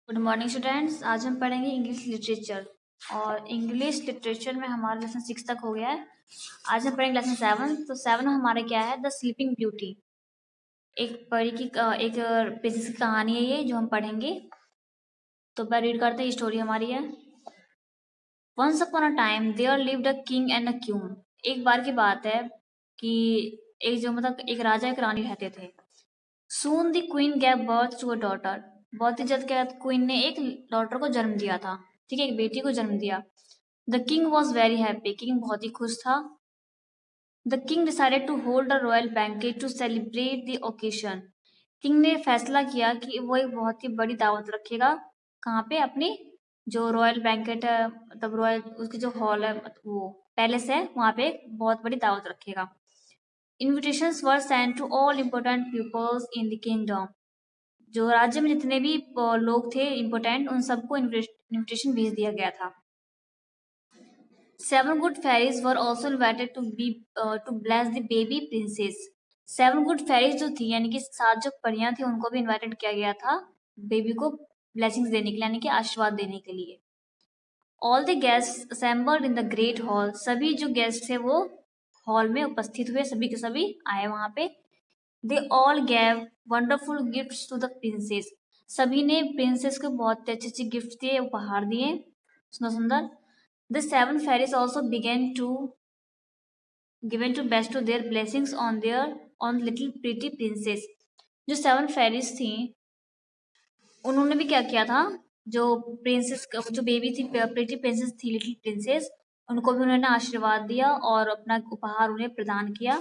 Good morning students. आज हम पढ़ेंगे इंग्लिश लिटरेचर और इंग्लिश लिटरेचर में हमारा लेसन 6 तक हो गया है। आज हम पढ़ेंगे लेसन 7। तो 7 में हमारे क्या है, द स्लीपिंग ब्यूटी। एक परी की एक पेजेस की कहानी है ये जो हम पढ़ेंगे। तो मैं रीड करते हैं, स्टोरी हमारी है। Once upon a time there lived a king and a queen. एक बार की बात है कि एक राजा एक रानी रहते थे। Soon the queen gave birth to a daughter. बहुत ही जल्द क्या क्वीन ने एक डॉटर को जन्म दिया था। ठीक है, एक बेटी को जन्म दिया। The king was very happy. King बहुत ही खुश था। The king decided to hold a royal banquet to celebrate the occasion. King ने फैसला किया कि वो एक बहुत ही बड़ी दावत रखेगा। कहाँ पे? अपनी जो रॉयल बैंकेट है, मतलब रॉयल उसकी जो हॉल है, वो पैलेस है, वहां पे एक बहुत बड़ी दावत रखेगा। Invitations were sent to all important pupils in the kingdom. जो राज्य में जितने भी लोग थे इम्पोर्टेंट, उन सबको इनविटेशन भेज दिया गया था। 7 good fairies were also invited to bless the baby princess. 7 good fairies जो थी, यानी कि 7 जो परियां थी, उनको भी इनवाइटेड किया गया था बेबी को ब्लेसिंग्स देने के लिए, यानी कि आशीर्वाद देने के लिए। All the guest assembled in the great hall. सभी जो गेस्ट थे वो हॉल में उपस्थित हुए, सभी के सभी आए वहां पे। They all gave wonderful gifts to the princess. सभी ने प्रिंसेस को बहुत अच्छे अच्छे गिफ्ट दिए, उपहार दिए, सुंदर सुंदर। The 7 fairies also began to given to bestow their blessings on little pretty princess। जो 7 fairies थी, उन्होंने भी क्या किया था, जो प्रिंसेस जो बेबी थी, प्रीटी प्रिंसेस थी, लिटिल प्रिंसेस, उनको भी उन्होंने आशीर्वाद दिया और अपना उपहार उन्हें प्रदान किया,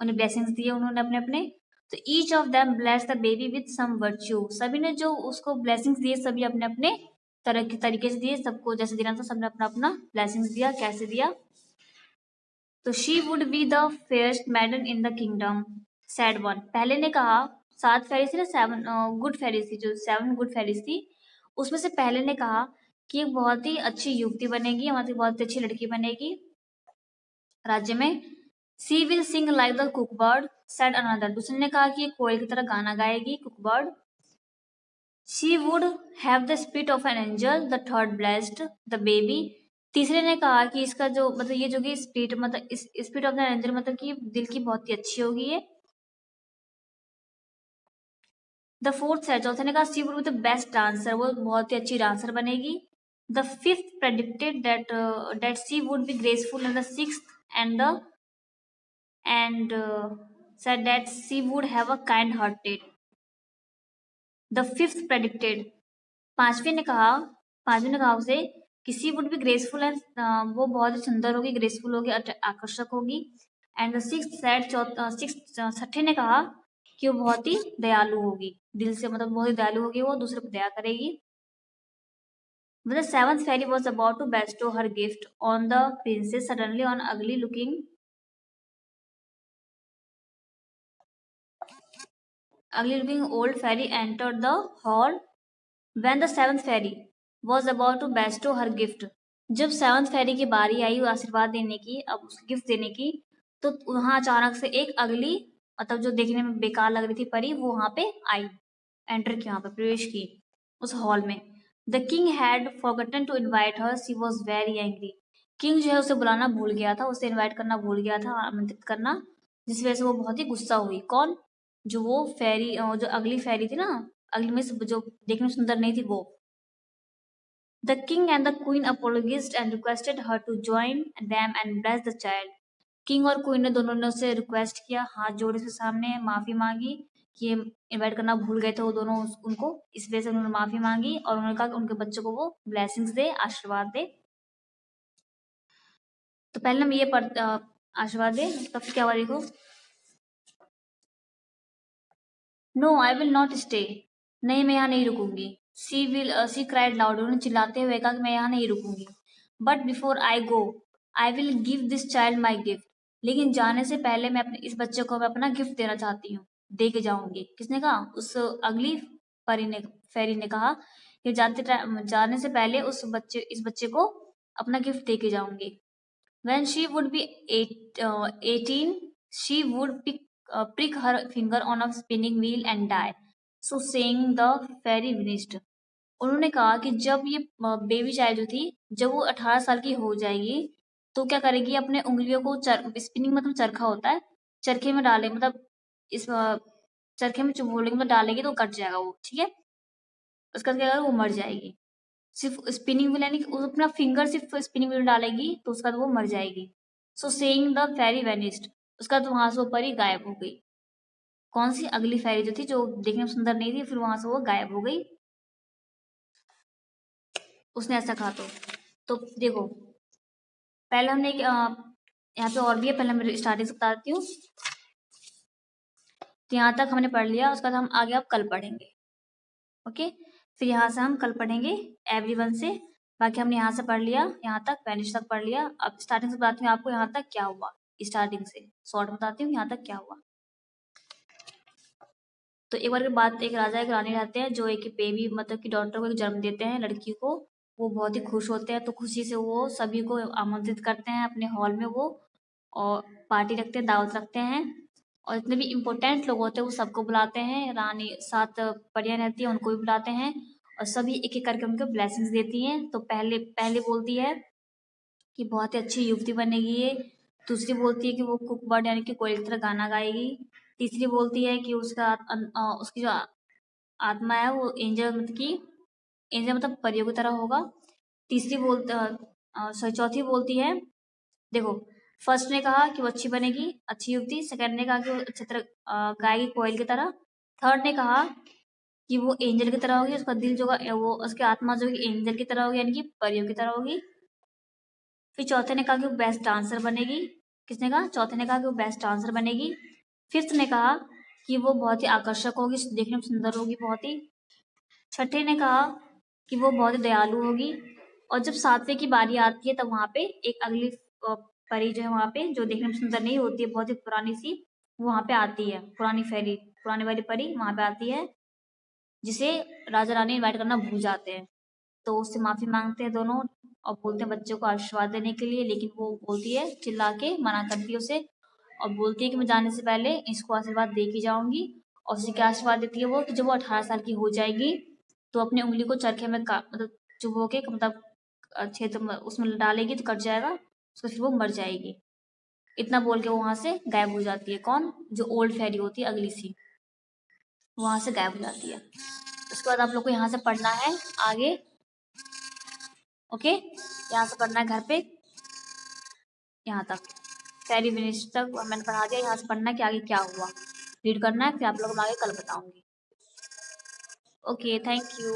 उन्हें ब्लेसिंग्स दिए उन्होंने अपने अपने। तो each of them bless the baby with some virtue. सभी ने जो उसको ब्लेसिंग्स दिए, सभी अपने अपने तरह के तरीके से दिए, सबको जैसे देना था सबने अपना अपना ब्लेसिंग्स दिया। कैसे दिया? तो she would be the fairest maiden in the kingdom said one. पहले ने कहा, 7 फेरीज थी ना, 7 गुड फेरीज थी, जो 7 गुड फेरीज थी, उसमें से पहले ने कहा कि एक बहुत ही अच्छी युवती बनेगी, मतलब बहुत अच्छी लड़की बनेगी राज्य में। She will sing like the cuckoo bird said another. दूसरे ने कहा कि कोयल की तरह गाना गाएगी, cuckoo bird. She would have the spirit of an angel the third blessed the baby. तीसरे ने कहा कि इसका जो मतलब ये जो कि स्पिरिट, मतलब इस स्पिरिट ऑफ द एंजल, मतलब कि दिल की बहुत ही अच्छी होगी ये। द फोर्थ सेड, चौथे ने कहा she would be the best dancer, वो बहुत ही अच्छी डांसर बनेगी। The fifth predicted that she would be graceful and the sixth and said that she would have a kind hearted। The fifth predicted, पांचवें ने कहा उसे कि she would be graceful and, वो बहुत ही सुंदर होगी, ग्रेसफुल होगी, आकर्षक होगी। एंड द सिक्स्थ सेड, छठे ने कहा कि वो बहुत ही दयालु होगी, दिल से, मतलब बहुत ही दयालु होगी, वो दूसरे पर दया करेगी। When the seventh fairy was about to bestow her gift on the princess, suddenly an ugly looking old fairy entered the hall। When the seventh fairy was about to bestow her gift, जब 7th फेरी की बारी आई आशीर्वाद देने की, अब gift देने की, तो वहां अचानक से एक अगली, मतलब जो देखने में बेकार लग रही थी परी, वो वहां पे आई, एंटर की, वहां पे प्रवेश की उस हॉल में। The king had forgotten to invite her, she was very angry. King जो है उसे बुलाना भूल गया था, उसे इनवाइट करना भूल गया था, आमंत्रित करना, जिस वजह से वो बहुत ही गुस्सा हुई। कौन? जो वो फेरी, जो अगली फेरी थी ना, अगली में जो देखने में सुंदर नहीं थी वो। The king and the queen apologized and requested her to join them and bless the child। King और क्वीन ने दोनों ने उससे रिक्वेस्ट किया, हाथ जोड़े उसके सामने माफी मांगी कि इनवाइट करना भूल गए थे वो दोनों उनको, इस वजह से उन्होंने माफी मांगी और उन्होंने कहा कि उनके बच्चों को वो ब्लेसिंग्स दे, आशीर्वाद दे। तो पहले हम ये आशीर्वाद दे, तो फिर क्या हुआ देखो। No I will not stay. नहीं, मैं यहाँ नहीं रुकूंगी। सी क्राइड लाउड। उन्होंने चिल्लाते हुए कहा कि मैं यहाँ नहीं रुकूंगी। But before I go I will give this child my gift. लेकिन जाने से पहले मैं अपने इस बच्चे को मैं अपना गिफ्ट देना चाहती हूँ, दे के जाऊंगी। किसने कहा? उस अगली फेरी ने कहा कि जाने से पहले इस बच्चे को अपना गिफ्ट दे के जाऊंगी। When she would be 18, she would prick her finger on a spinning wheel and die. So saying, the fairy vanished। उन्होंने कहा कि जब ये बेबी चाइल्ड जो थी, जब वो 18 साल की हो जाएगी तो क्या करेगी, अपने उंगलियों को स्पिनिंग मतलब चरखा होता है, चरखे में डाले मतलब इस चरखे में होल्डिंग में डालेगी तो कट जाएगा वो, ठीक है। उसका क्या होगा, वो मर जाएगी। सिर्फ स्पिनिंग व्हील यानी कि वो अपना फिंगर सिर्फ स्पिनिंग व्हील डालेगी तो उसका वो मर जाएगी। So saying the fairy vanished, उसका तो वहां से वो परी गायब हो गई। कौन सी, अगली फेरी जो थी, जो देखने में सुंदर नहीं थी, फिर वहां से वो गायब हो गई, उसने ऐसा कहा। तो देखो, पहले हमने यहाँ पे और भी है, पहले मैं स्टार्टिंग से बताती हूँ। तो यहाँ तक हमने पढ़ लिया, उसके बाद हम आगे अब कल पढ़ेंगे, ओके। फिर यहाँ से हम कल पढ़ेंगे एवरीवन से। बाकी हमने यहाँ से पढ़ लिया, यहाँ तक वैनिश तक पढ़ लिया। अब स्टार्टिंग से बताती हूँ आपको यहाँ तक क्या हुआ, स्टार्टिंग से शॉर्ट बताती हूँ यहाँ तक क्या हुआ। तो एक बार की बात, एक राजा एक रानी रहते हैं जो एक बेबी मतलब कि डॉटर को एक जन्म देते हैं, लड़की को। वो बहुत ही खुश होते हैं, तो खुशी से वो सभी को आमंत्रित करते हैं अपने हॉल में वो, और पार्टी रखते हैं, दावत रखते हैं। और जितने भी इम्पोर्टेंट लोग होते हैं वो सबको बुलाते हैं, रानी 7 परियां रहती है उनको भी बुलाते हैं, और सभी एक एक करके उनको ब्लेसिंग्स देती हैं। तो पहले पहले बोलती है कि बहुत ही अच्छी युवती बनेगी ये। दूसरी बोलती है कि वो कुक बर्ड यानी कि कोयल की तरह गाना गाएगी। तीसरी बोलती है कि उसकी जो आत्मा है वो एंजल मतलब कि एंजल मतलब परियों की तरह होगा। तीसरी सॉरी चौथी बोलती है, देखो, फर्स्ट ने कहा कि वो अच्छी बनेगी, अच्छी युवती। सेकंड ने कहा कि वो अच्छी तरह गाएगी कोयल की तरह। थर्ड ने कहा कि वो एंजल की तरह होगी, उसका दिल जो वो उसकी आत्मा जो एंजल की तरह होगी यानी कि परियों की तरह होगी। फिर चौथे ने कहा कि वो बेस्ट डांसर बनेगी। किसने कहा, चौथे ने कहा कि वो बेस्ट डांसर बनेगी। फिफ्थ ने कहा कि वो बहुत ही आकर्षक होगी, देखने में सुंदर होगी बहुत ही। छठे ने कहा कि वो बहुत ही दयालु होगी। और जब सातवें की बारी आती है तब वहां पे एक अगली परी जो है वहां पे, जो देखने में सुंदर नहीं होती है, बहुत ही पुरानी सी, वो वहां पे आती है, पुरानी फेरी, पुरानी वाली परी वहां पे आती है, जिसे राजा रानी इनवाइट करना भूल जाते हैं। तो उससे माफी मांगते हैं दोनों, और बोलते हैं बच्चों को आशीर्वाद देने के लिए, लेकिन वो बोलती है, चिल्ला के मना करती है उसे, और बोलती है कि मैं जाने से पहले इसको आशीर्वाद दे के जाऊंगी। और उसे क्या आशीर्वाद देती है वो, कि जब वो 18 साल की हो जाएगी तो अपनी उंगली को चरखे में मतलब चुभो के मतलब क्षेत्र में उसमें डालेगी तो कट जाएगा, उसको फिर वो मर जाएगी। इतना बोल के वो वहां से गायब हो जाती है। कौन, जो ओल्ड फेरी होती है अगली सी, वहां से गायब हो जाती है। उसके बाद आप लोग को यहाँ से पढ़ना है आगे, ओके। यहाँ से पढ़ना है घर पे, यहाँ तक फेरी फिनिश तक मैंने पढ़ा दिया। यहाँ से पढ़ना है कि आगे क्या हुआ, रीड करना है, फिर आप लोग को मैं आगे कल बताऊंगी। Okay, thank you.